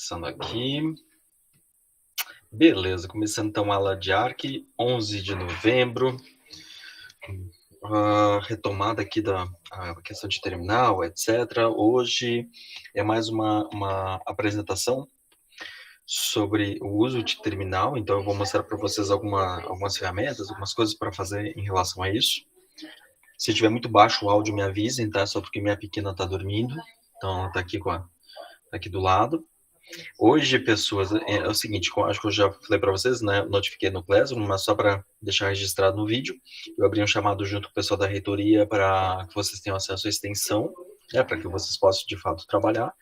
Começando aqui. Beleza, começando então a aula de Arc, 11 de novembro. Retomada aqui da questão de terminal, etc. Hoje é mais uma apresentação sobre o uso de terminal, então eu vou mostrar para vocês algumas ferramentas, algumas coisas para fazer em relação a isso. Se tiver muito baixo o áudio, me avisem, tá? Só porque minha pequena está dormindo, então ela está aqui, aqui do lado. Hoje, pessoas, é o seguinte, acho que eu já falei para vocês, né, notifiquei no Classroom, mas só para deixar registrado no vídeo, eu abri um chamado junto com o pessoal da reitoria para que vocês tenham acesso à extensão, né, para que vocês possam, de fato, trabalhar.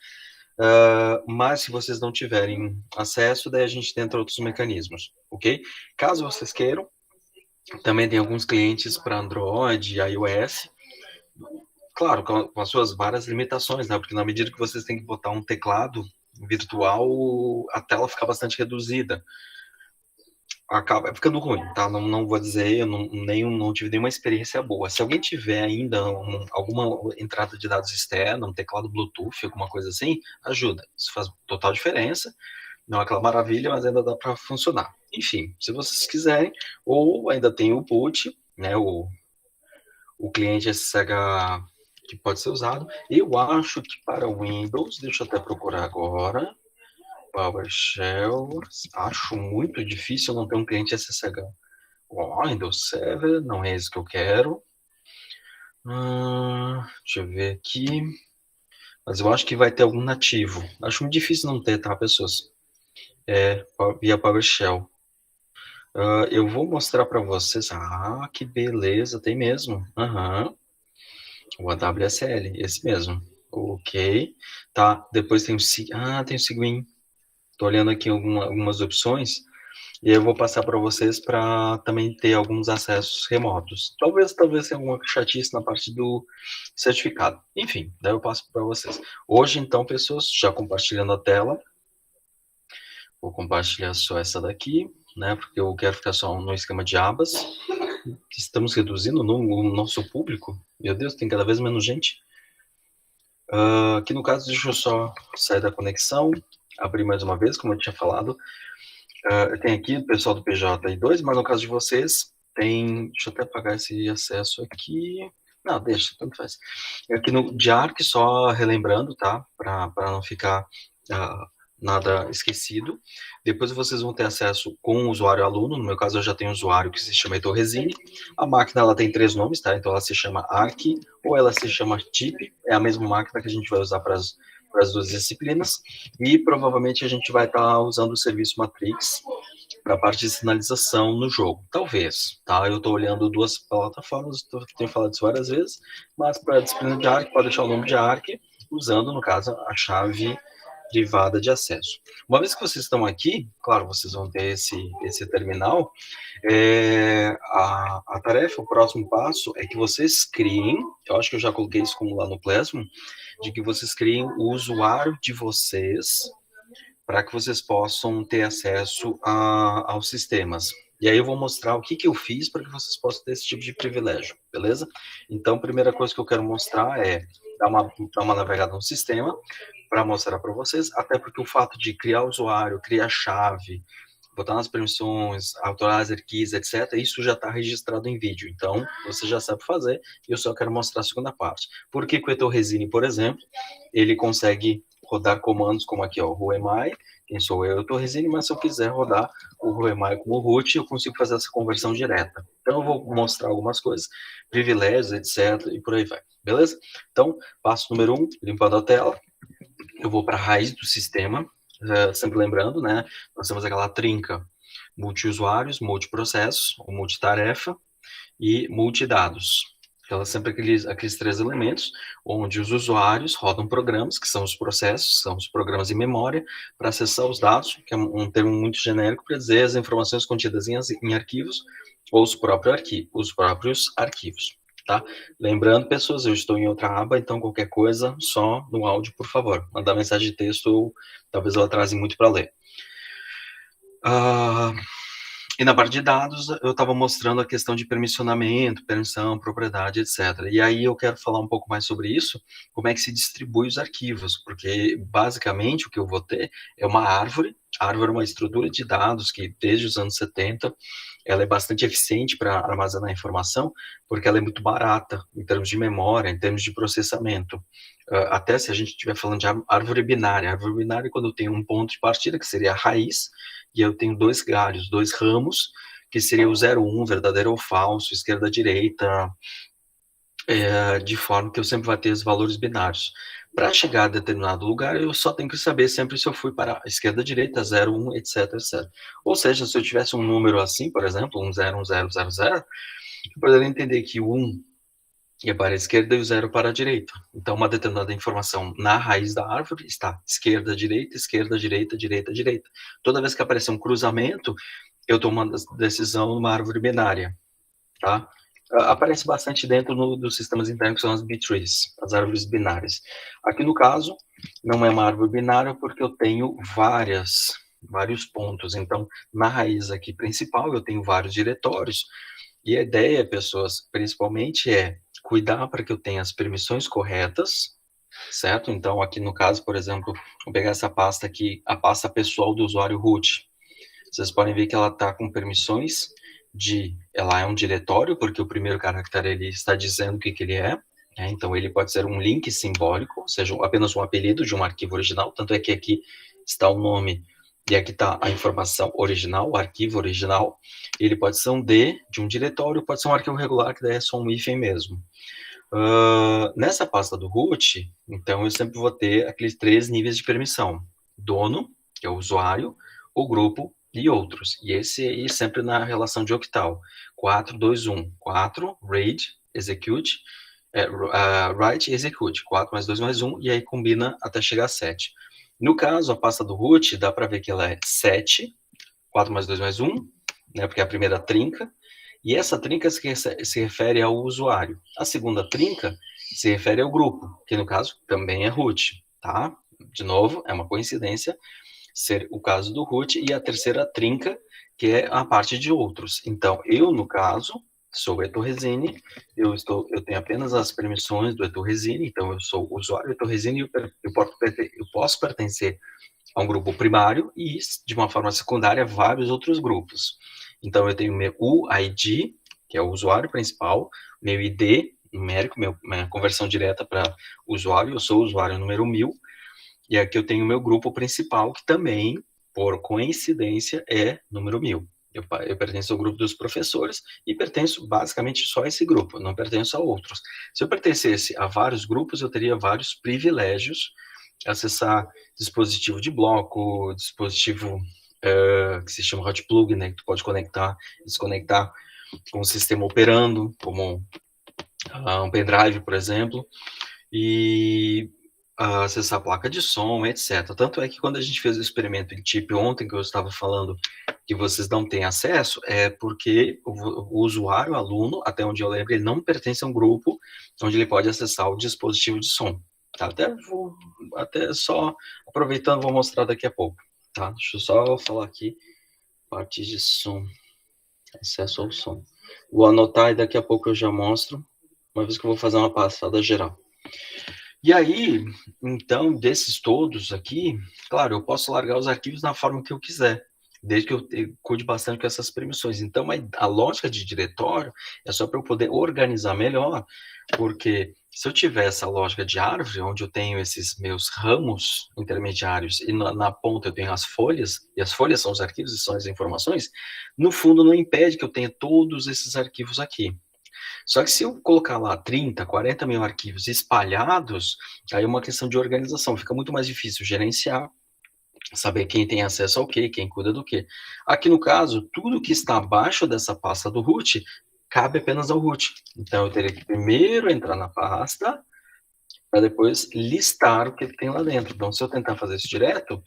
Mas se vocês não tiverem acesso, daí a gente tenta outros mecanismos, ok? Caso vocês queiram, também tem alguns clientes para Android, iOS, claro, com as suas várias limitações, né? Porque na medida que vocês têm que botar um teclado virtual, a tela fica bastante reduzida. Acaba ficando ruim, tá? Não vou dizer, eu não tive nenhuma experiência boa. Se alguém tiver ainda alguma entrada de dados externa, um teclado Bluetooth, alguma coisa assim, ajuda. Isso faz total diferença. Não é aquela maravilha, mas ainda dá para funcionar. Enfim, se vocês quiserem, ou ainda tem o boot, né? O cliente SSH que pode ser usado. Eu acho que para Windows, deixa eu até procurar agora, PowerShell, acho muito difícil não ter um cliente SSH. Windows Server, não é isso que eu quero. Deixa eu ver aqui. Mas eu acho que vai ter algum nativo. Acho muito difícil não ter, tá, pessoas? Via PowerShell. Eu vou mostrar para vocês. Que beleza, tem mesmo. O AWSL, esse mesmo. Ok. Tá, depois tem tem o Cygwin. Estou olhando aqui algumas opções e eu vou passar para vocês para também ter alguns acessos remotos. Talvez tenha alguma chatice na parte do certificado. Enfim, daí eu passo para vocês. Hoje, então, pessoas, já compartilhando a tela. Vou compartilhar só essa daqui, né? Porque eu quero ficar só no esquema de abas. Estamos reduzindo o nosso público. Meu Deus, tem cada vez menos gente. Aqui no caso, deixa eu só sair da conexão, abrir mais uma vez, como eu tinha falado. Tem aqui o pessoal do PJ2, mas no caso de vocês, deixa eu até apagar esse acesso aqui. Não, deixa, tanto faz. Aqui no de Arc, só relembrando, tá? Para não ficar nada esquecido. Depois vocês vão ter acesso com o usuário aluno. No meu caso, eu já tenho um usuário que se chama Heitor Resine. A máquina ela tem 3 nomes, tá? Então ela se chama Arc ou ela se chama TIP. É a mesma máquina que a gente vai usar para as 2 disciplinas. E provavelmente a gente vai estar usando o serviço Matrix para a parte de sinalização no jogo. Talvez, tá? Eu estou olhando 2 plataformas, tenho falado isso várias vezes, mas para a disciplina de Arc, pode deixar o nome de Arc, usando, no caso, a chave privada de acesso. Uma vez que vocês estão aqui, claro, vocês vão ter esse terminal, a tarefa, o próximo passo é que vocês criem, eu acho que eu já coloquei isso como lá no Classroom, de que vocês criem o usuário de vocês para que vocês possam ter acesso aos sistemas. E aí eu vou mostrar o que eu fiz para que vocês possam ter esse tipo de privilégio, beleza? Então, a primeira coisa que eu quero mostrar é dar uma navegada no sistema, para mostrar para vocês, até porque o fato de criar usuário, criar chave, botar nas permissões, authorizer keys, etc., isso já está registrado em vídeo. Então, você já sabe fazer, e eu só quero mostrar a segunda parte. Por que o Heitor Resine, por exemplo, ele consegue rodar comandos como aqui, ó, whoami, quem sou eu, Heitor Resine, mas se eu quiser rodar o whoami como root, eu consigo fazer essa conversão direta. Então, eu vou mostrar algumas coisas, privilégios, etc., e por aí vai. Beleza? Então, passo número 1, limpando a tela. Eu vou para a raiz do sistema, sempre lembrando, né? Nós temos aquela trinca multi-usuários, multiprocessos, ou multitarefa e multidados. Ela sempre aqueles 3 elementos, onde os usuários rodam programas, que são os processos, são os programas em memória, para acessar os dados, que é um termo muito genérico para dizer as informações contidas em arquivos, ou os próprios arquivos. Tá? Lembrando, pessoas, eu estou em outra aba, então qualquer coisa, só no áudio, por favor. Mandar mensagem de texto, ou talvez eu atrase muito para ler. E na parte de dados, eu estava mostrando a questão de permissionamento, permissão, propriedade, etc. E aí eu quero falar um pouco mais sobre isso, como é que se distribui os arquivos, porque basicamente o que eu vou ter é uma árvore. A árvore é uma estrutura de dados que desde os anos 70 ela é bastante eficiente para armazenar informação, porque ela é muito barata em termos de memória, em termos de processamento. Até se a gente estiver falando de árvore binária é quando eu tenho um ponto de partida, que seria a raiz, e eu tenho dois galhos, dois ramos, que seria o 0, 1, verdadeiro ou falso, esquerda, direita, de forma que eu sempre vou ter os valores binários. Para chegar a determinado lugar, eu só tenho que saber sempre se eu fui para a esquerda, direita, 0, 1, etc, etc. Ou seja, se eu tivesse um número assim, por exemplo, 1, 0, 1, 0, 0, 0, eu poderia entender que o 1 ia para a esquerda e o 0 para a direita. Então, uma determinada informação na raiz da árvore está esquerda, direita, direita, direita, direita. Toda vez que aparecer um cruzamento, eu tomo uma decisão numa árvore binária, tá? Aparece bastante dentro dos sistemas internos, que são as B-trees, as árvores binárias. Aqui no caso, não é uma árvore binária porque eu tenho vários pontos. Então, na raiz aqui principal, eu tenho vários diretórios. E a ideia, pessoas, principalmente é cuidar para que eu tenha as permissões corretas, certo? Então, aqui no caso, por exemplo, vou pegar essa pasta aqui, a pasta pessoal do usuário root. Vocês podem ver que ela está com permissões ela é um diretório, porque o primeiro caractere ele está dizendo o que ele é, né? Então ele pode ser um link simbólico, ou seja, apenas um apelido de um arquivo original, tanto é que aqui está o nome e aqui está a informação original, o arquivo original. Ele pode ser um D de um diretório, pode ser um arquivo regular, que daí é só um hífen mesmo. Nessa pasta do root, então eu sempre vou ter aqueles 3 níveis de permissão: dono, que é o usuário, o grupo e outros. E esse aí sempre na relação de octal. 4, 2, 1. 4, read, execute, write e execute. 4 mais 2 mais 1, e aí combina até chegar a 7. No caso, a pasta do root, dá para ver que ela é 7, 4 mais 2 mais 1, né, porque é a primeira trinca, e essa trinca se refere ao usuário. A segunda trinca se refere ao grupo, que no caso também é root, tá? De novo, é uma coincidência ser o caso do root, e a terceira trinca, que é a parte de outros. Então, eu, no caso, sou o Etorresine, eu tenho apenas as permissões do Etorresine, então eu sou o usuário Etorresine e eu posso pertencer a um grupo primário e, de uma forma secundária, vários outros grupos. Então, eu tenho meu UID, que é o usuário principal, meu ID numérico, minha conversão direta para usuário, eu sou o usuário número 1000, e aqui eu tenho o meu grupo principal, que também, por coincidência, é número 1000. Eu pertenço ao grupo dos professores e pertenço basicamente só a esse grupo, não pertenço a outros. Se eu pertencesse a vários grupos, eu teria vários privilégios, acessar dispositivo de bloco, dispositivo que se chama hot plug, né, que tu pode conectar, desconectar com o sistema operando, como um pendrive, por exemplo, e acessar a placa de som, etc. Tanto é que quando a gente fez o experimento em chip ontem, que eu estava falando que vocês não têm acesso, é porque o usuário, o aluno, até onde eu lembro, ele não pertence a um grupo onde ele pode acessar o dispositivo de som. Tá? Até só aproveitando, vou mostrar daqui a pouco. Tá? Deixa eu só falar aqui, parte de som, acesso ao som. Vou anotar e daqui a pouco eu já mostro, uma vez que eu vou fazer uma passada geral. E aí, então, desses todos aqui, claro, eu posso largar os arquivos na forma que eu quiser, desde que eu cuide bastante com essas permissões. Então, a lógica de diretório é só para eu poder organizar melhor, porque se eu tiver essa lógica de árvore, onde eu tenho esses meus ramos intermediários e na ponta eu tenho as folhas, e as folhas são os arquivos e são as informações, no fundo não impede que eu tenha todos esses arquivos aqui. Só que se eu colocar lá 30, 40 mil arquivos espalhados, aí é uma questão de organização, fica muito mais difícil gerenciar, saber quem tem acesso ao quê, quem cuida do quê. Aqui no caso, tudo que está abaixo dessa pasta do root cabe apenas ao root. Então eu teria que primeiro entrar na pasta para depois listar o que tem lá dentro. Então se eu tentar fazer isso direto,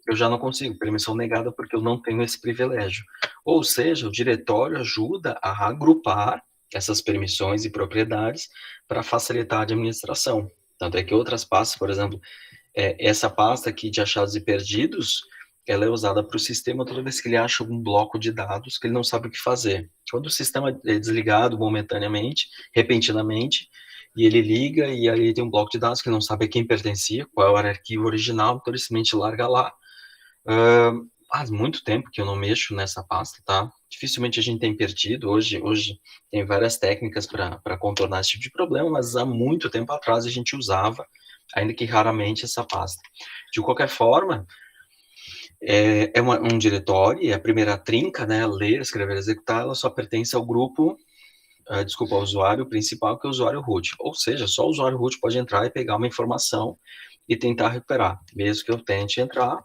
eu já não consigo, permissão negada porque eu não tenho esse privilégio. Ou seja, o diretório ajuda a agrupar essas permissões e propriedades para facilitar a administração. Tanto é que outras pastas, por exemplo, essa pasta aqui de achados e perdidos, ela é usada para o sistema toda vez que ele acha algum bloco de dados que ele não sabe o que fazer. Quando o sistema é desligado momentaneamente, repentinamente, e ele liga e aí tem um bloco de dados que ele não sabe a quem pertencia, qual era o arquivo original, então ele simplesmente larga lá. Faz muito tempo que eu não mexo nessa pasta, tá? Dificilmente a gente tem perdido. Hoje tem várias técnicas para contornar esse tipo de problema, mas há muito tempo atrás a gente usava, ainda que raramente, essa pasta. De qualquer forma, é um diretório, e a primeira trinca, né, ler, escrever, executar, ela só pertence ao grupo, ao usuário principal, que é o usuário root. Ou seja, só o usuário root pode entrar e pegar uma informação e tentar recuperar. Mesmo que eu tente entrar,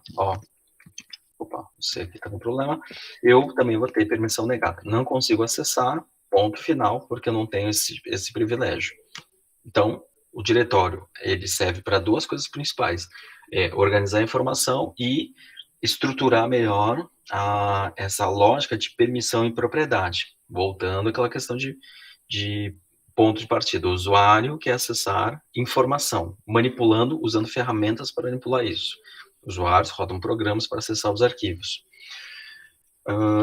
opa, você aqui está com problema, eu também vou ter permissão negada. Não consigo acessar, ponto final, porque eu não tenho esse privilégio. Então, o diretório, ele serve para duas coisas principais. Organizar a informação e estruturar melhor essa lógica de permissão e propriedade. Voltando àquela questão de ponto de partida. O usuário quer acessar informação, manipulando, usando ferramentas para manipular isso. Usuários rodam programas para acessar os arquivos.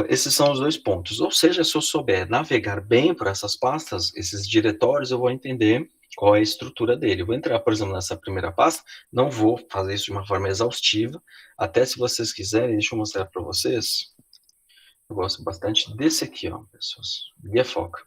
Esses são os dois pontos. Ou seja, se eu souber navegar bem por essas pastas, esses diretórios, eu vou entender qual é a estrutura dele. Eu vou entrar, por exemplo, nessa primeira pasta, não vou fazer isso de uma forma exaustiva, até se vocês quiserem, deixa eu mostrar para vocês. Eu gosto bastante desse aqui, ó, pessoas. Guia Foca.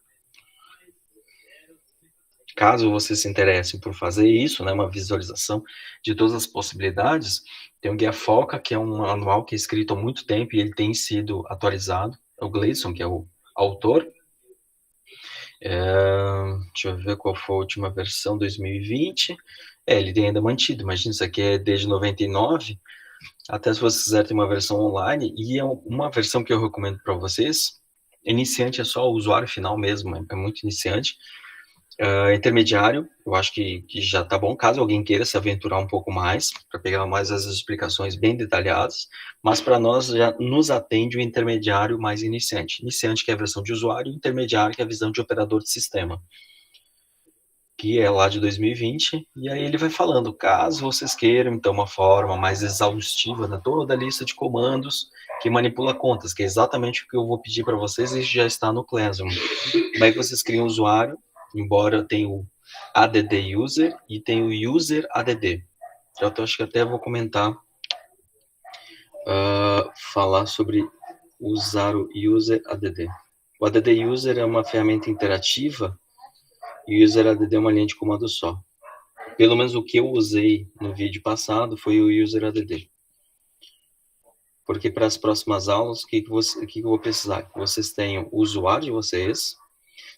Caso vocês se interessem por fazer isso, né, uma visualização de todas as possibilidades, tem o Guia Foca, que é um manual que é escrito há muito tempo e ele tem sido atualizado. É o Gleison, que é o autor. Deixa eu ver qual foi a última versão, 2020. Ele tem ainda mantido, imagina, isso aqui é desde 99. Até se vocês quiserem ter uma versão online, e é uma versão que eu recomendo para vocês. Iniciante é só o usuário final mesmo, é muito iniciante. Intermediário, eu acho que já está bom, caso alguém queira se aventurar um pouco mais, para pegar mais as explicações bem detalhadas, mas para nós já nos atende o intermediário mais iniciante. Iniciante, que é a versão de usuário, e intermediário, que é a visão de operador de sistema, que é lá de 2020, e aí ele vai falando, caso vocês queiram, então, uma forma mais exaustiva de toda a lista de comandos que manipula contas, que é exatamente o que eu vou pedir para vocês e já está no Classroom. Como é que vocês criam um usuário, embora tenha o add user e tem o user add. Eu acho que até vou comentar, falar sobre usar o user add. O add user é uma ferramenta interativa e o user add é uma linha de comando só. Pelo menos o que eu usei no vídeo passado foi o user add. Porque para as próximas aulas, o que eu vou precisar? Que vocês tenham o usuário de vocês.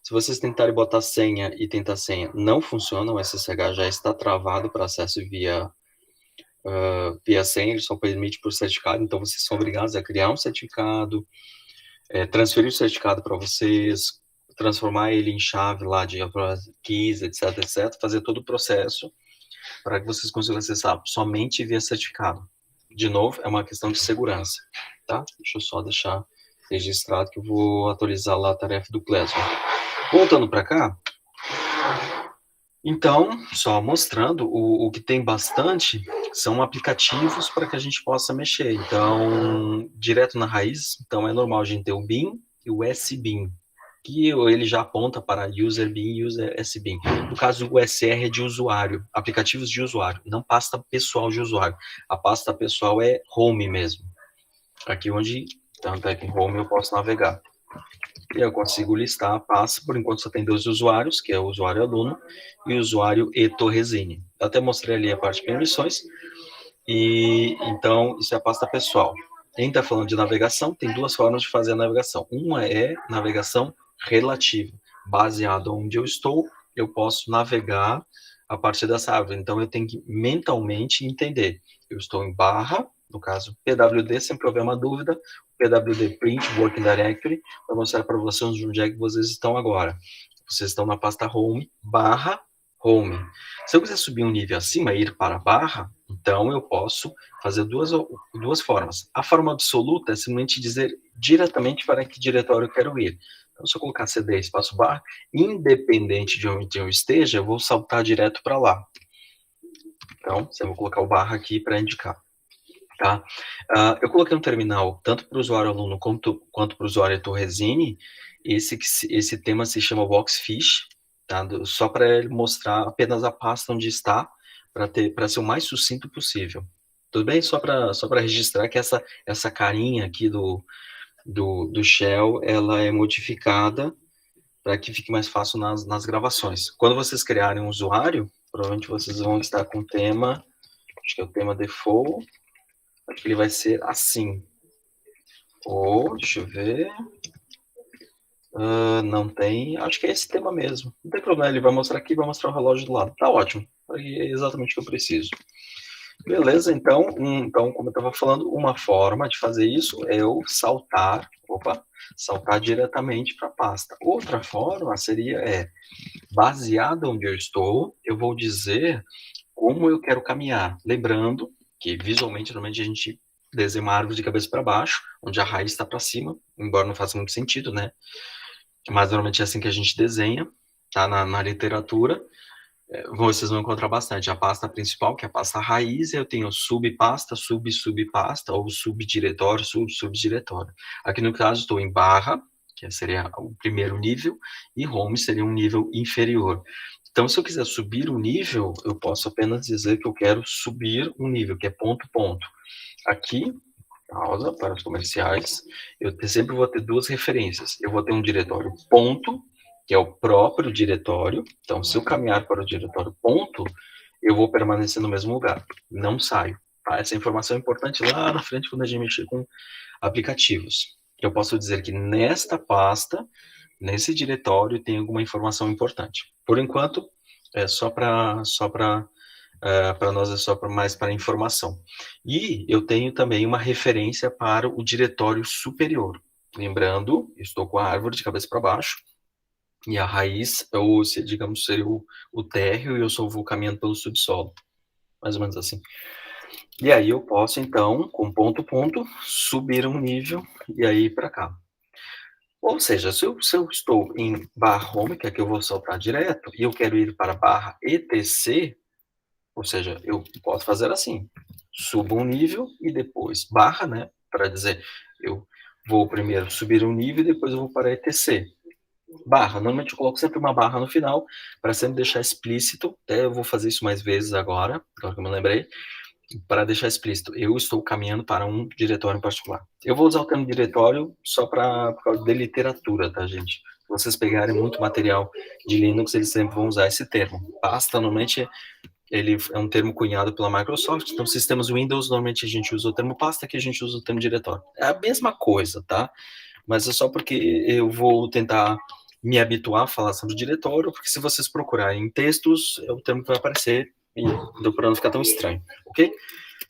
Se vocês tentarem botar senha e tentar senha, não funciona, o SSH já está travado para acesso via senha, ele só permite por certificado, então vocês são obrigados a criar um certificado, transferir o certificado para vocês, transformar ele em chave lá de keys, etc, etc, fazer todo o processo para que vocês consigam acessar somente via certificado. De novo, é uma questão de segurança, tá? Deixa eu só deixar registrado que eu vou atualizar lá a tarefa do Classroom. Voltando para cá, então, só mostrando, o que tem bastante são aplicativos para que a gente possa mexer. Então, direto na raiz, então é normal a gente ter o bin e o SBin, que ele já aponta para user bin e user SBin. No caso, o SR é de usuário, aplicativos de usuário, não pasta pessoal de usuário. A pasta pessoal é home mesmo. Aqui onde, tanto é que home eu posso navegar. E eu consigo listar a pasta, por enquanto só tem 2 usuários, que é o usuário aluno e o usuário eTorresine. Eu até mostrei ali a parte de permissões, e então isso é a pasta pessoal. Quem está falando de navegação, tem 2 formas de fazer a navegação. Uma é navegação relativa, baseado onde eu estou, eu posso navegar a partir dessa árvore. Então eu tenho que mentalmente entender, eu estou em barra, no caso pwd, sempre houver uma dúvida, pwd print working directory, vai mostrar para vocês onde é que vocês estão agora. Vocês estão na pasta home, barra home. Se eu quiser subir um nível acima, ir para barra, então eu posso fazer duas formas. A forma absoluta é simplesmente dizer diretamente para que diretório eu quero ir. Então, se eu colocar cd espaço barra, independente de onde eu esteja, eu vou saltar direto para lá. Então, eu vou colocar o barra aqui para indicar. tá? Eu coloquei um terminal tanto para o usuário aluno quanto para o usuário Torresini. Esse tema se chama Boxfish, tá? Só para ele mostrar apenas a pasta onde está, para ser o mais sucinto possível. Tudo bem? Só para registrar que essa carinha aqui do Shell, ela é modificada para que fique mais fácil nas gravações. Quando vocês criarem um usuário, provavelmente vocês vão estar com o tema, acho que é o tema default, acho que ele vai ser assim. Ou, deixa eu ver, não tem, acho que é esse tema mesmo. Não tem problema, ele vai mostrar aqui, vai mostrar o relógio do lado. Tá ótimo, é exatamente o que eu preciso. Beleza, então, como eu estava falando, uma forma de fazer isso é eu saltar diretamente para a pasta. Outra forma seria, baseado onde eu estou, eu vou dizer como eu quero caminhar. Lembrando que, visualmente, normalmente a gente desenha uma árvore de cabeça para baixo, onde a raiz está para cima, embora não faça muito sentido, né? Mas normalmente é assim que a gente desenha, tá? Na literatura. Vocês vão encontrar bastante a pasta principal, que é a pasta raiz, e eu tenho subpasta, subpasta, ou subdiretório, subdiretório. Aqui no caso estou em barra, que seria o primeiro nível, e home seria um nível inferior. Então, se eu quiser subir um nível, eu posso apenas dizer que eu quero subir um nível, que é ponto, ponto. Aqui, pausa para os comerciais, eu sempre vou ter duas referências. Eu vou ter um diretório ponto, que é o próprio diretório. Então, se eu caminhar para o diretório ponto, eu vou permanecer no mesmo lugar, não saio. Tá? Essa informação é importante lá na frente quando a gente mexer com aplicativos. Eu posso dizer que nesta pasta, nesse diretório, tem alguma informação importante. Por enquanto, é só para nós é só mais para informação. E eu tenho também uma referência para o diretório superior. Lembrando, estou com a árvore de cabeça para baixo, e a raiz, ou digamos, seria o térreo, e eu só vou caminhando pelo subsolo. Mais ou menos assim. E aí eu posso, então, com ponto, ponto, subir um nível e aí ir para cá. Ou seja, se eu estou em barra home, que aqui eu vou saltar direto, e eu quero ir para barra etc, ou seja, eu posso fazer assim, subo um nível e depois barra, né, para dizer, eu vou primeiro subir um nível e depois eu vou para etc. Barra, normalmente eu coloco sempre uma barra no final, para sempre deixar explícito, até eu vou fazer isso mais vezes agora que eu me lembrei, para deixar explícito, eu estou caminhando para um diretório em particular. Eu vou usar o termo diretório só por causa de literatura, tá, gente? Se vocês pegarem muito material de Linux, eles sempre vão usar esse termo. Pasta, normalmente, ele é um termo cunhado pela Microsoft, então sistemas Windows, normalmente a gente usa o termo pasta, aqui a gente usa o termo diretório. É a mesma coisa, tá? Mas é só porque eu vou tentar me habituar a falar sobre diretório, porque se vocês procurarem em textos, é o termo que vai aparecer, e para não ficar tão estranho, ok?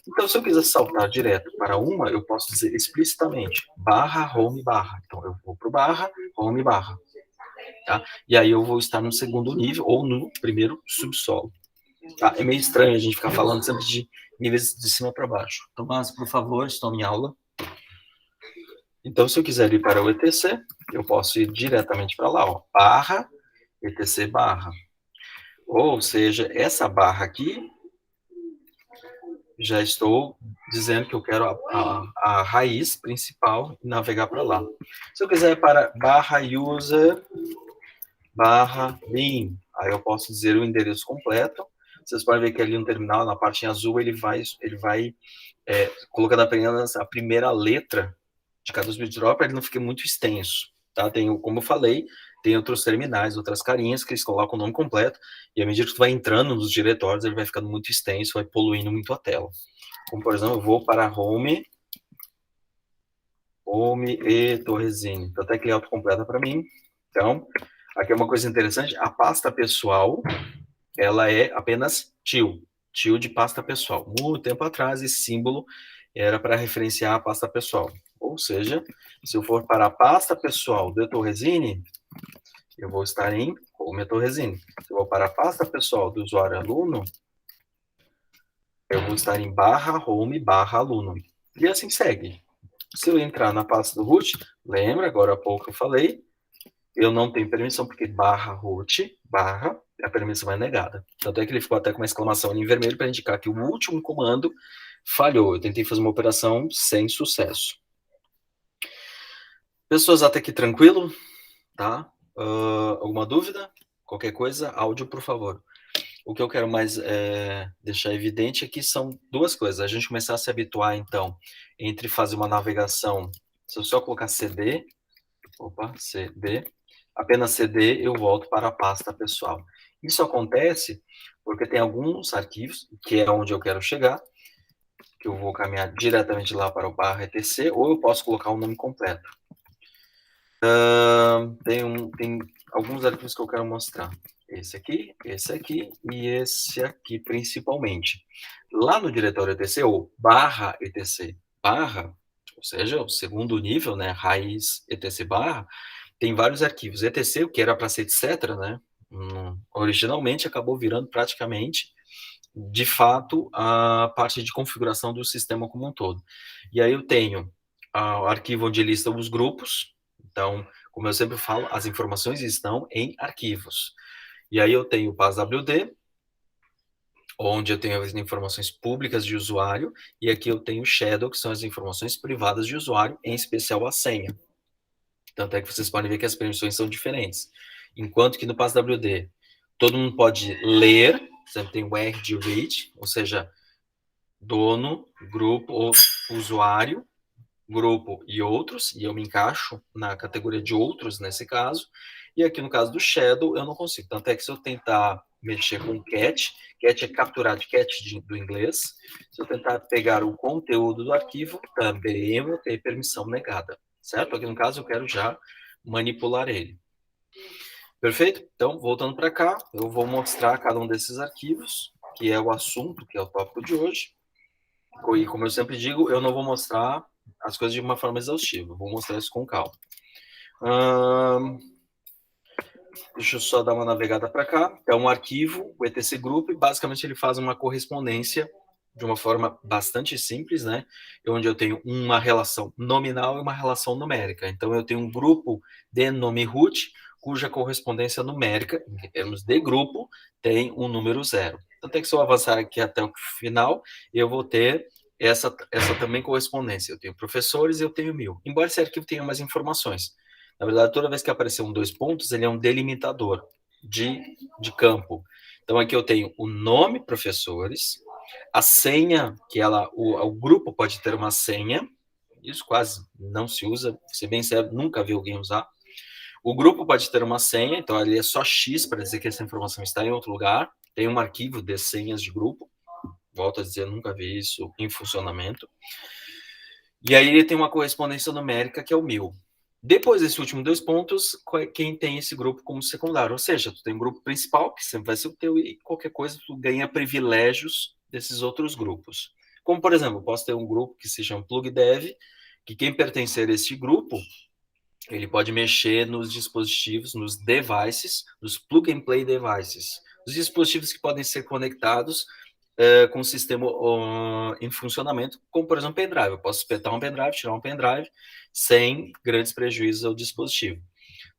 Então, se eu quiser saltar direto para uma, eu posso dizer explicitamente barra, home, barra. Então, eu vou para o barra, home, barra. Tá? E aí eu vou estar no segundo nível ou no primeiro subsolo. Tá? É meio estranho a gente ficar falando sempre de níveis de cima para baixo. Tomás, por favor, estou em aula. Então, se eu quiser ir para o etc, eu posso ir diretamente para lá, ó, barra, etc barra. Ou seja, essa barra aqui, já estou dizendo que eu quero a raiz principal e navegar para lá. Se eu quiser ir para barra user, barra bin, aí eu posso dizer o endereço completo. Vocês podem ver que ali no terminal, na parte em azul, ele vai colocando apenas a primeira letra de cada bit-drop, para ele não fique muito extenso. Tá? Tem, como eu falei, tem outros terminais, outras carinhas que eles colocam o nome completo, e à medida que tu vai entrando nos diretórios, ele vai ficando muito extenso, vai poluindo muito a tela. Como, por exemplo, eu vou para home e Torresini. Então, até que layout completa para mim. Então, aqui é uma coisa interessante, a pasta pessoal, ela é apenas tio de pasta pessoal. Muito tempo atrás, esse símbolo era para referenciar a pasta pessoal. Ou seja, se eu for para a pasta pessoal do Torresini, eu vou estar em home Torresini. Se eu vou para a pasta pessoal do usuário aluno, eu vou estar em barra home barra aluno. E assim segue. Se eu entrar na pasta do root, lembra, agora há pouco eu falei, eu não tenho permissão, porque barra root, barra, a permissão é negada. Tanto é que ele ficou até com uma exclamação ali em vermelho para indicar que o último comando falhou. Eu tentei fazer uma operação sem sucesso. Pessoas até aqui tranquilo, tá? Alguma dúvida? Qualquer coisa, áudio, por favor. O que eu quero mais deixar evidente aqui são duas coisas. A gente começar a se habituar, então, entre fazer uma navegação, se eu só colocar CD, apenas CD, eu volto para a pasta pessoal. Isso acontece porque tem alguns arquivos, que é onde eu quero chegar, que eu vou caminhar diretamente lá para o /etc, ou eu posso colocar o nome completo. Tem alguns arquivos que eu quero mostrar. Esse aqui e esse aqui principalmente. Lá no diretório etc, ou /etc, ou seja, o segundo nível, né, raiz etc barra, tem vários arquivos. etc, o que era para ser etc, né, originalmente acabou virando praticamente, de fato, a parte de configuração do sistema como um todo. E aí eu tenho o arquivo onde lista os grupos. Então, como eu sempre falo, as informações estão em arquivos. E aí eu tenho o PASWD, onde eu tenho as informações públicas de usuário, e aqui eu tenho o Shadow, que são as informações privadas de usuário, em especial a senha. Tanto é que vocês podem ver que as permissões são diferentes. Enquanto que no PASWD, todo mundo pode ler, sempre tem o R de read, ou seja, dono, grupo ou usuário, grupo e outros, e eu me encaixo na categoria de outros nesse caso, e aqui no caso do Shadow eu não consigo, tanto é que se eu tentar mexer com cat é capturar de cat do inglês, se eu tentar pegar o conteúdo do arquivo, também eu vou ter permissão negada, certo? Aqui no caso eu quero já manipular ele. Perfeito? Então, voltando para cá, eu vou mostrar cada um desses arquivos, que é o assunto, que é o tópico de hoje. E como eu sempre digo, eu não vou mostrar as coisas de uma forma exaustiva, vou mostrar isso com calma. Deixa eu só dar uma navegada para cá. É um arquivo, o etc group, basicamente ele faz uma correspondência de uma forma bastante simples, né? Onde eu tenho uma relação nominal e uma relação numérica. Então eu tenho um grupo de nome root, cuja correspondência numérica, em termos de grupo, tem um número 0. Tanto é que se eu avançar aqui até o final, eu vou ter essa também correspondência. Eu tenho professores e eu tenho 1000. Embora esse arquivo tenha mais informações. Na verdade, toda vez que aparecer um 2 pontos, ele é um delimitador de campo. Então, aqui eu tenho o nome professores, a senha, que o grupo pode ter uma senha, isso quase não se usa, vou ser bem sério, nunca vi alguém usar. O grupo pode ter uma senha, então ali é só X para dizer que essa informação está em outro lugar. Tem um arquivo de senhas de grupo, volto a dizer, nunca vi isso em funcionamento. E aí ele tem uma correspondência numérica que é o 1000. Depois desses últimos 2 pontos, quem tem esse grupo como secundário? Ou seja, tu tem um grupo principal, que sempre vai ser o teu, e qualquer coisa tu ganha privilégios desses outros grupos. Como, por exemplo, eu posso ter um grupo que se chama PlugDev, que quem pertencer a esse grupo, ele pode mexer nos dispositivos, nos devices, nos plug-and-play devices. Os dispositivos que podem ser conectados com o sistema em funcionamento, como, por exemplo, pendrive. Eu posso espetar um pendrive, tirar um pendrive, sem grandes prejuízos ao dispositivo.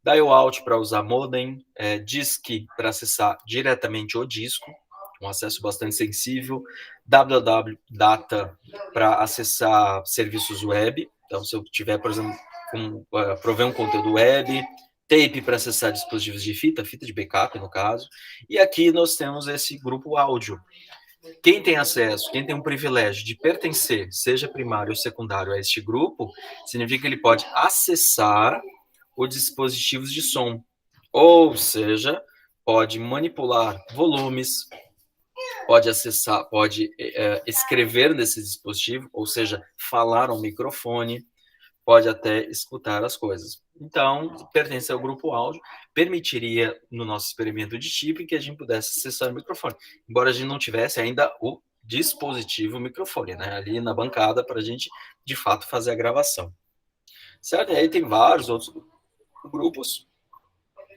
Dial out para usar modem, disk para acessar diretamente o disco, um acesso bastante sensível, www data para acessar serviços web. Então, se eu tiver, por exemplo, prover um conteúdo web, tape para acessar dispositivos de fita de backup, no caso. E aqui nós temos esse grupo áudio. Quem tem acesso, quem tem um privilégio de pertencer, seja primário ou secundário, a este grupo, significa que ele pode acessar os dispositivos de som. Ou seja, pode manipular volumes, pode acessar, pode escrever nesse dispositivo, ou seja, falar ao microfone, pode até escutar as coisas. Então, pertence ao grupo áudio, permitiria, no nosso experimento de chip, que a gente pudesse acessar o microfone, embora a gente não tivesse ainda o dispositivo microfone, né, ali na bancada, para a gente, de fato, fazer a gravação. Certo? E aí tem vários outros grupos,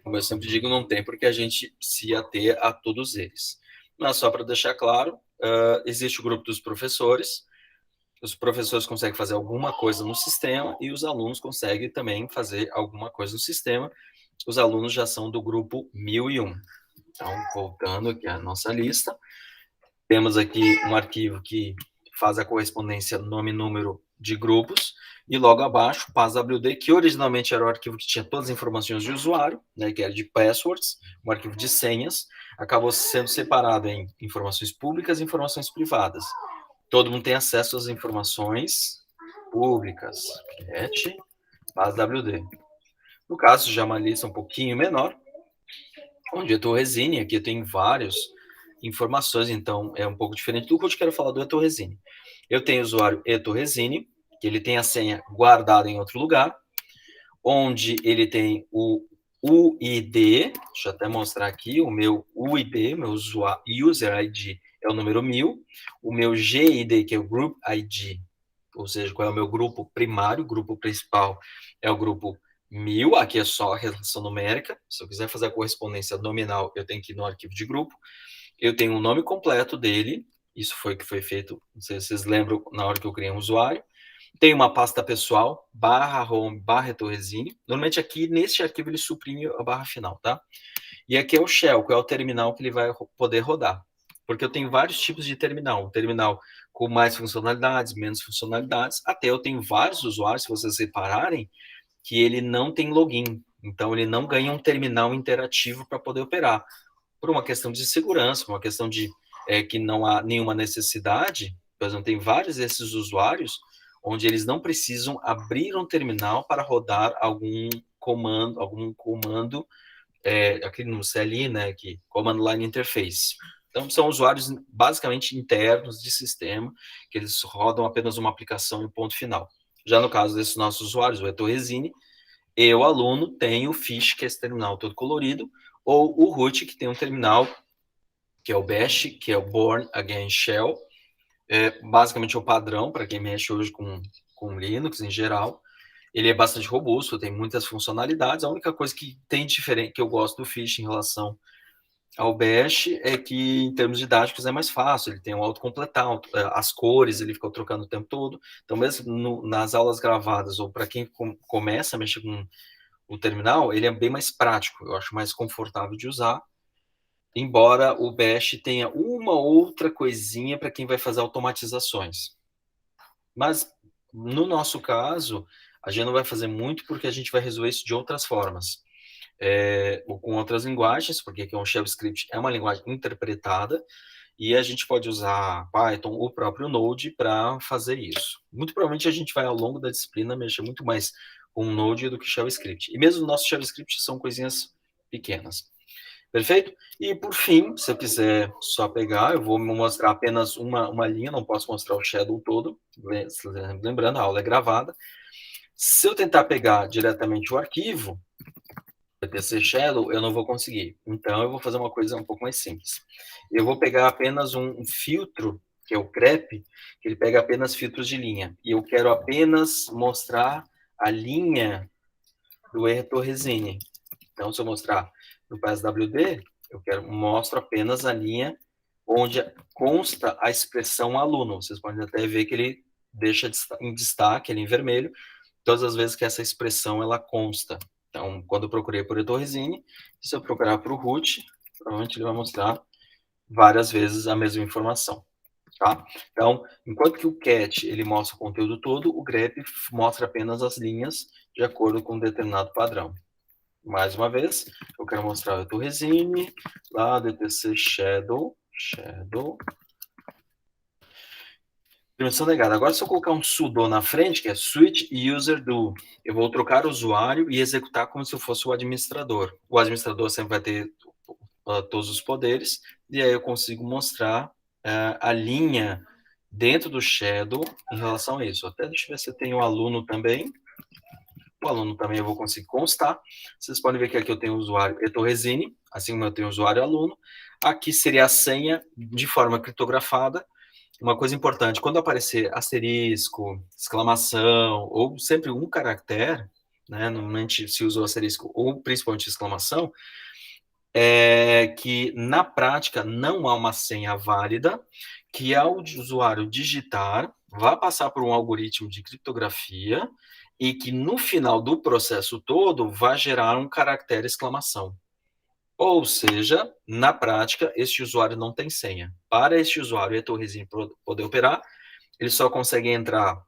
como eu sempre digo, não tem porque a gente se ater a todos eles. Mas só para deixar claro, existe o grupo dos professores. Os professores conseguem fazer alguma coisa no sistema e os alunos conseguem também fazer alguma coisa no sistema. Os alunos já são do grupo 1001. Então, voltando aqui à nossa lista, temos aqui um arquivo que faz a correspondência nome e número de grupos, e logo abaixo, passwd, que originalmente era o arquivo que tinha todas as informações de usuário, né, que era de passwords, um arquivo de senhas, acabou sendo separado em informações públicas e informações privadas. Todo mundo tem acesso às informações públicas, cat, passwd. No caso, já uma lista um pouquinho menor, onde eu estou Resine, aqui eu tenho várias informações, então é um pouco diferente do que eu quero falar do Etorresine. Eu tenho o usuário Etorresine, que ele tem a senha guardada em outro lugar, onde ele tem o UID, deixa eu até mostrar aqui, o meu UID, meu user ID é o número 1000, o meu GID, que é o Group ID, ou seja, qual é o meu grupo primário, o grupo principal é o grupo 1000, aqui é só a relação numérica, se eu quiser fazer a correspondência nominal, eu tenho que ir no arquivo de grupo, eu tenho o nome completo dele, isso foi o que foi feito, não sei se vocês lembram, na hora que eu criei um usuário, tem uma pasta pessoal, /home, /Etorresine. Normalmente aqui, neste arquivo, ele suprime a barra final, tá? E aqui é o shell, que é o terminal que ele vai poder rodar. Porque eu tenho vários tipos de terminal. Um terminal com mais funcionalidades, menos funcionalidades. Até eu tenho vários usuários, se vocês repararem, que ele não tem login. Então, ele não ganha um terminal interativo para poder operar. Por uma questão de segurança, por uma questão de que não há nenhuma necessidade. Por exemplo, tem vários desses usuários onde eles não precisam abrir um terminal para rodar algum comando aqui no CLI, né, que Command Line Interface. Então, são usuários basicamente internos de sistema, que eles rodam apenas uma aplicação e ponto final. Já no caso desses nossos usuários, o Etorresine, eu, aluno, tenho o Fish, que é esse terminal todo colorido, ou o Root, que tem um terminal, que é o Bash, que é o Born Again Shell, basicamente o padrão para quem mexe hoje com Linux em geral. Ele é bastante robusto, tem muitas funcionalidades. A única coisa que tem diferente, que eu gosto do Fish em relação ao Bash, é que em termos didáticos é mais fácil. Ele tem um autocompletar, as cores ele fica trocando o tempo todo. Então, mesmo nas aulas gravadas, ou para quem começa a mexer com o terminal, ele é bem mais prático. Eu acho mais confortável de usar. Embora o Bash tenha uma outra coisinha para quem vai fazer automatizações. Mas, no nosso caso, a gente não vai fazer muito porque a gente vai resolver isso de outras formas. Ou com outras linguagens, porque aqui um shell script é uma linguagem interpretada, e a gente pode usar Python, o próprio Node, para fazer isso. Muito provavelmente a gente vai, ao longo da disciplina, mexer muito mais com Node do que shell script. E mesmo o nosso shell script são coisinhas pequenas. Perfeito? E, por fim, se eu quiser só pegar, eu vou mostrar apenas uma linha, não posso mostrar o shadow todo, lembrando, a aula é gravada. Se eu tentar pegar diretamente o arquivo, etc shadow, eu não vou conseguir. Então, eu vou fazer uma coisa um pouco mais simples. Eu vou pegar apenas um filtro, que é o grep, que ele pega apenas filtros de linha. E eu quero apenas mostrar a linha do Etorresine. Então, se eu mostrar no PSWD, mostro apenas a linha onde consta a expressão aluno. Vocês podem até ver que ele deixa em destaque, ele em vermelho, todas as vezes que essa expressão ela consta. Então, quando eu procurei por Etorresine, se eu procurar por root, provavelmente ele vai mostrar várias vezes a mesma informação. Tá? Então, enquanto que o cat ele mostra o conteúdo todo, o grep mostra apenas as linhas de acordo com um determinado padrão. Mais uma vez, eu quero mostrar o Etorresine, lá do etc shadow, permissão negada. Agora, se eu colocar um sudo na frente, que é switch user do, eu vou trocar o usuário e executar como se eu fosse o administrador. O administrador sempre vai ter todos os poderes, e aí eu consigo mostrar a linha dentro do shadow em relação a isso. Até deixa eu ver se eu tenho o aluno também. O aluno também eu vou conseguir constar. Vocês podem ver que aqui eu tenho o usuário Etorresine, assim como eu tenho o usuário aluno. Aqui seria a senha de forma criptografada. Uma coisa importante, quando aparecer asterisco, exclamação, ou sempre um caractere, né, normalmente se usa o asterisco ou principalmente exclamação, que na prática não há uma senha válida, que ao usuário digitar, vai passar por um algoritmo de criptografia e que no final do processo todo vai gerar um caractere exclamação. Ou seja, na prática, este usuário não tem senha. Para este usuário Etorresine poder operar, ele só consegue entrar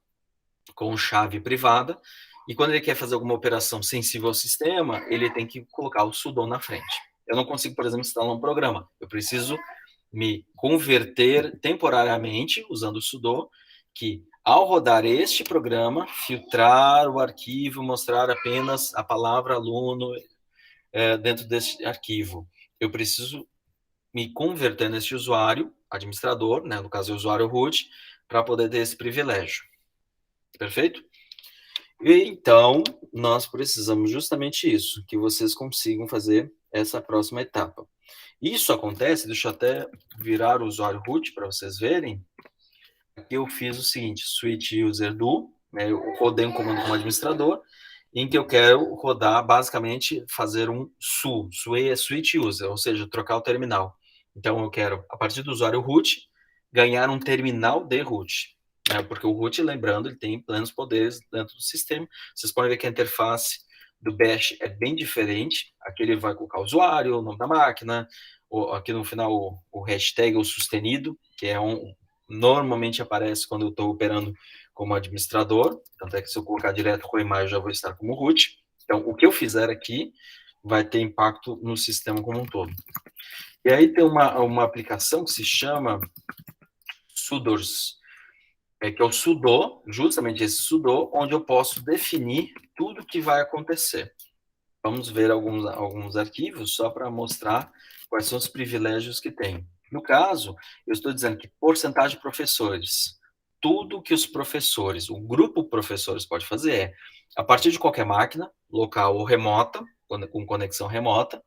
com chave privada, e quando ele quer fazer alguma operação sensível ao sistema, ele tem que colocar o sudo na frente. Eu não consigo, por exemplo, instalar um programa. Eu preciso me converter temporariamente, usando o sudo, que ao rodar este programa, filtrar o arquivo, mostrar apenas a palavra aluno dentro desse arquivo. Eu preciso me converter nesse usuário, administrador, né, no caso o usuário root, para poder ter esse privilégio. Perfeito? E, então, nós precisamos justamente isso, que vocês consigam fazer essa próxima etapa. Isso acontece, deixa eu até virar o usuário root para vocês verem. Aqui eu fiz o seguinte, switch user do, né, eu rodei um comando como administrador, em que eu quero rodar, basicamente, fazer um SU é switch user, ou seja, trocar o terminal. Então, eu quero, a partir do usuário root, ganhar um terminal de root. Né, porque o root, lembrando, ele tem plenos poderes dentro do sistema. Vocês podem ver que a interface do bash é bem diferente. Aqui ele vai colocar o usuário, o nome da máquina, aqui no final o hashtag, o sustenido, que é normalmente aparece quando eu estou operando como administrador, tanto é que se eu colocar direto com a imagem, eu já vou estar como root. Então, o que eu fizer aqui vai ter impacto no sistema como um todo. E aí tem uma aplicação que se chama Sudors, que é o sudo, justamente esse sudo, onde eu posso definir tudo que vai acontecer. Vamos ver alguns arquivos só para mostrar quais são os privilégios que tem. No caso, eu estou dizendo que porcentagem de professores, tudo que os professores, o grupo professores pode fazer é, a partir de qualquer máquina, local ou remota, com conexão remota,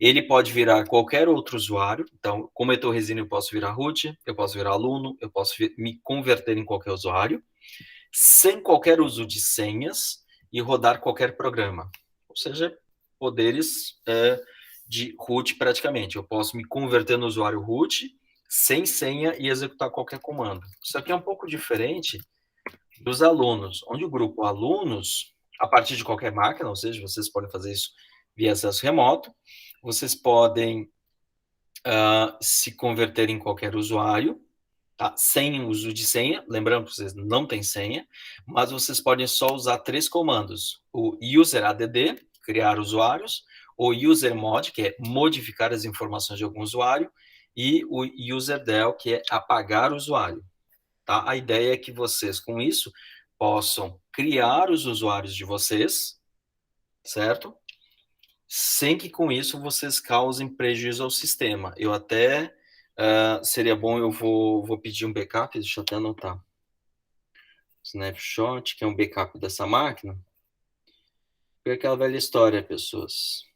ele pode virar qualquer outro usuário. Então, como eu estou Resino, eu posso virar root, eu posso virar aluno, eu posso me converter em qualquer usuário, sem qualquer uso de senhas e rodar qualquer programa. Ou seja, poderes de root praticamente. Eu posso me converter no usuário root, sem senha e executar qualquer comando. Isso aqui é um pouco diferente dos alunos, onde o grupo alunos, a partir de qualquer máquina, ou seja, vocês podem fazer isso via acesso remoto, vocês podem se converter em qualquer usuário, tá? Sem uso de senha, lembrando que vocês não têm senha, mas vocês podem só usar 3 comandos, o user add, criar usuários, o user mod, que é modificar as informações de algum usuário, e o user del, que é apagar o usuário. Tá? A ideia é que vocês, com isso, possam criar os usuários de vocês, certo? Sem que com isso vocês causem prejuízo ao sistema. Eu até, seria bom, eu vou pedir um backup, deixa eu até anotar. Snapshot, que é um backup dessa máquina. Porque é aquela velha história, pessoas.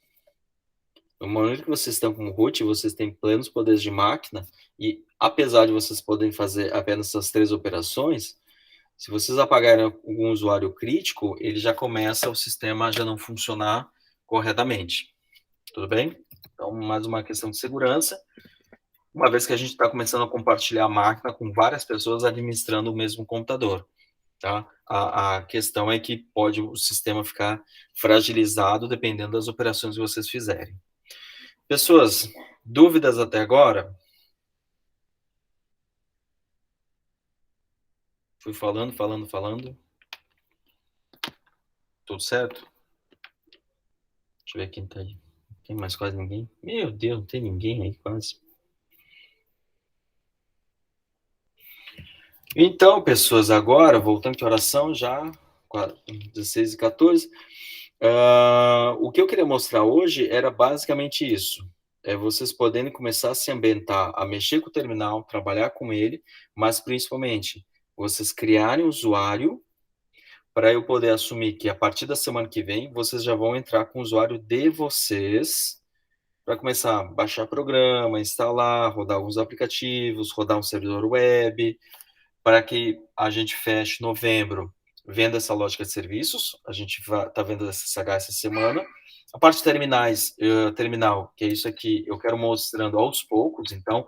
No momento que vocês estão com root, vocês têm plenos poderes de máquina, e apesar de vocês poderem fazer apenas essas 3 operações, se vocês apagarem algum usuário crítico, ele já começa o sistema a já não funcionar corretamente. Tudo bem? Então, mais uma questão de segurança, uma vez que a gente está começando a compartilhar a máquina com várias pessoas administrando o mesmo computador. Tá? A questão é que pode o sistema ficar fragilizado dependendo das operações que vocês fizerem. Pessoas, dúvidas até agora? Fui falando. Tudo certo? Deixa eu ver quem tá aí. Tem mais quase ninguém? Meu Deus, não tem ninguém aí quase. Então, pessoas, agora, voltando à oração, já 16h14, o que eu queria mostrar hoje era basicamente isso. Vocês poderem começar a se ambientar, a mexer com o terminal, trabalhar com ele, mas principalmente, vocês criarem um usuário para eu poder assumir que a partir da semana que vem, vocês já vão entrar com o usuário de vocês para começar a baixar programa, instalar, rodar alguns aplicativos, rodar um servidor web, para que a gente feche novembro vendo essa lógica de serviços. A gente está vendo essa SH essa semana. A parte de terminais, terminal, que é isso aqui, eu quero mostrando aos poucos. Então,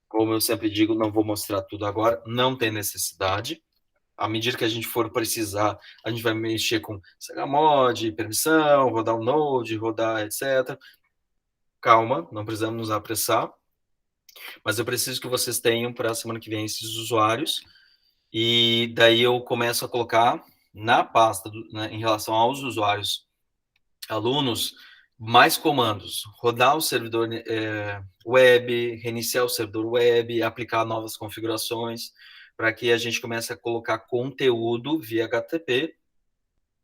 como eu sempre digo, não vou mostrar tudo agora, não tem necessidade. À medida que a gente for precisar, a gente vai mexer com chmod, permissão, rodar um node, rodar etc. Calma, não precisamos nos apressar. Mas eu preciso que vocês tenham para a semana que vem esses usuários. E daí eu começo a colocar na pasta, né, em relação aos usuários, alunos, mais comandos. Rodar o servidor web, reiniciar o servidor web, aplicar novas configurações, para que a gente comece a colocar conteúdo via HTTP.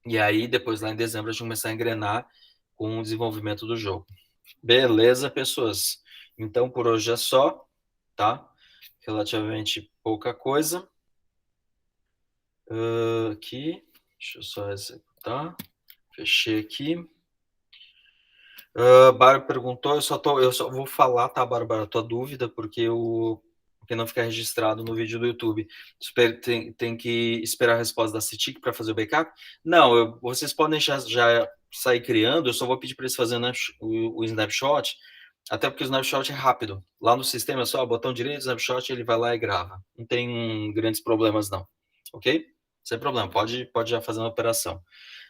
E aí, depois, lá em dezembro, a gente começar a engrenar com o desenvolvimento do jogo. Beleza, pessoas? Então, por hoje é só, tá? Relativamente pouca coisa. Aqui, deixa eu só executar. Fechei aqui. Bárbara perguntou, eu só vou falar, tá, Bárbara, a tua dúvida, porque não ficar registrado no vídeo do YouTube. Tem que esperar a resposta da CITIC para fazer o backup? Não, vocês podem já sair criando, eu só vou pedir para eles fazerem o snapshot, até porque o snapshot é rápido. Lá no sistema é só botão direito, snapshot, ele vai lá e grava. Não tem grandes problemas, não. Ok? Sem problema, pode já fazer uma operação.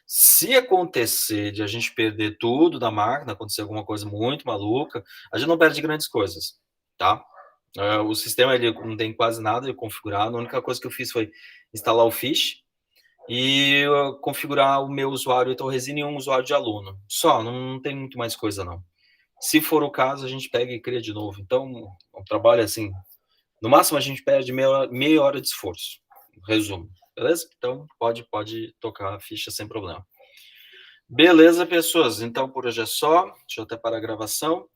Se acontecer de a gente perder tudo da máquina, acontecer alguma coisa muito maluca, a gente não perde grandes coisas, tá? O sistema ele não tem quase nada configurado, a única coisa que eu fiz foi instalar o Fish e configurar o meu usuário Resina e um usuário de aluno. Só, não tem muito mais coisa não. Se for o caso, a gente pega e cria de novo. Então, o trabalho é assim, no máximo a gente perde meia hora de esforço. Resumo, beleza? Então, pode tocar a ficha sem problema. Beleza, pessoas. Então, por hoje é só. Deixa eu até parar a gravação.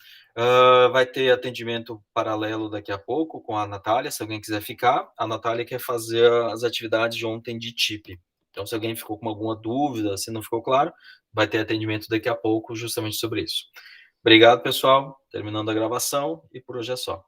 Vai ter atendimento paralelo daqui a pouco com a Natália, se alguém quiser ficar. A Natália quer fazer as atividades de ontem de TIP. Então, se alguém ficou com alguma dúvida, se não ficou claro, vai ter atendimento daqui a pouco justamente sobre isso. Obrigado, pessoal. Terminando a gravação e por hoje é só.